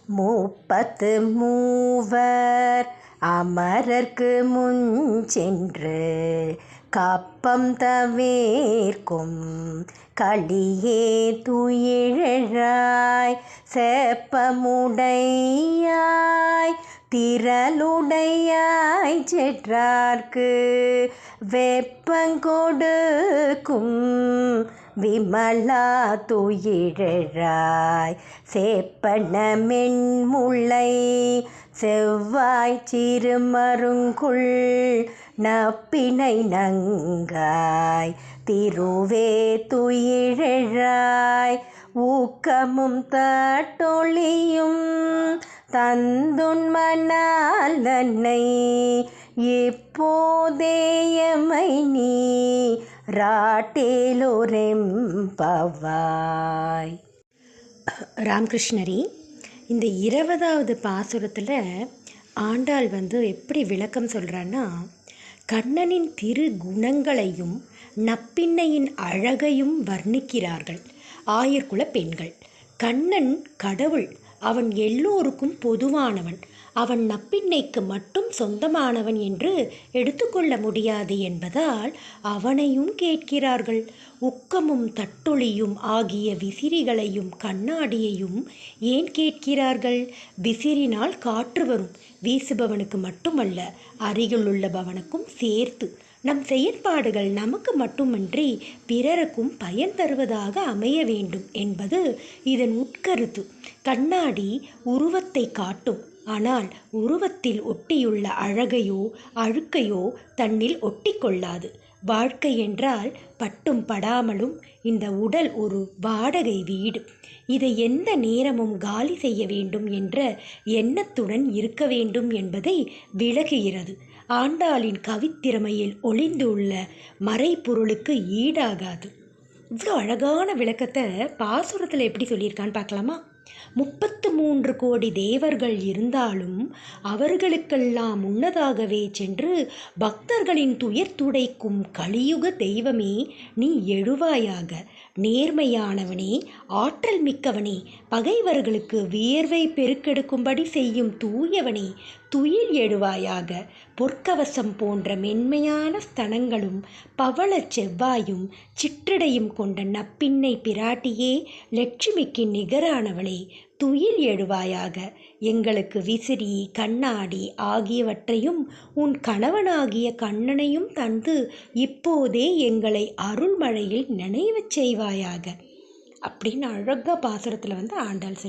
முப்பத்து மூவர் அமரர்க்கு முன் சென்று கப்பம் தவிர்க்கும் களியே துயிழாய் செப்பமுடையாய் திரளுடையாய் செற்றார்க்கு வெப்பங்கொடுக்கும் விமலா துயிழாய் சேப்பன மென்முளை செவ்வாய் சிறுமருங்குல் நப்பினை நங்காய் திருவே துயிழாய் ஊக்கமும் தட்டொழியும் தந்துண்மணாலனை இப்போதேயமை நீ ராட்டேலோரெம்பவாய். ராமகிருஷ்ணரி, இந்த 20வது பாசுரத்தில் ஆண்டாள் எப்படி விளக்கம் சொல்கிறான்னா, கண்ணனின் திரு குணங்களையும் நப்பின்னையின் அழகையும் வர்ணிக்கிறார்கள் ஆயர்குல பெண்கள். கண்ணன் கடவுள், அவன் எல்லோருக்கும் பொதுவானவன், அவன் நப்பின்னைக்கு மட்டும் சொந்தமானவன் என்று எடுத்துக்கொள்ள முடியாது என்பதால் அவனையும் கேட்கிறார்கள். உக்கமும் தட்டொழியும் ஆகிய விசிறிகளையும் கண்ணாடியையும் ஏன் கேட்கிறார்கள்? விசிறினால் காற்று வரும், வீசுபவனுக்கு மட்டுமல்ல அருகிலுள்ளபவனுக்கும் சேர்த்து. நம் செயற்பாடுகள் நமக்கு மட்டுமன்றி பிறருக்கும் பயன் தருவதாக அமைய வேண்டும் என்பது இதன் உட்கருத்து. கண்ணாடி உருவத்தை காட்டும், ஆனால் உருவத்தில் ஒட்டியுள்ள அழகையோ அழுக்கையோ தன்னில் ஒட்டிக்கொள்ளாது. வாழ்க்கை என்றால் பட்டும் படாமலும் இந்த உடல் ஒரு வாடகை வீடு. இதை எந்த நேரமும் காலி செய்ய வேண்டும் என்ற எண்ணத்துடன் இருக்க வேண்டும் என்பதை விளக்குகிறது. ஆண்டாளின் கவித்திறமையில் ஒளிந்துள்ள மறைப்பொருளுக்கு ஈடாகாது. இவ்வளோ அழகான விளக்கத்தை பாசுரத்தில் எப்படி சொல்லியிருக்கான்னு பார்க்கலாமா? 33 கோடி தேவர்கள் இருந்தாலும் அவர்களுக்கெல்லாம் முன்னதாகவே சென்று பக்தர்களின் துயர் துடைக்கும் கலியுக தெய்வமே நீ எழுவாயாக. நேர்மையானவனே, ஆற்றல் மிக்கவனே, பகைவர்களுக்கு வியர்வை பெருக்கெடுக்கும்படி செய்யும் தூயவனே, துயில் எழுவாயாக. பொற்கவசம் போன்ற மென்மையான ஸ்தனங்களும் பவள செவ்வாயும் சிற்றடையும் கொண்ட நப்பின்னை பிராட்டியே, லட்சுமிக்கு நிகரானவளே, துயில் எழுவாயாக. எங்களுக்கு விசிறி கண்ணாடி ஆகியவற்றையும் உன் கணவனாகிய கண்ணனையும் தந்து இப்போதே எங்களை அருள்மழையில் நினைவு செய்வாயாக அப்படின்னு அழகாக பாசுரத்தில் ஆண்டாள்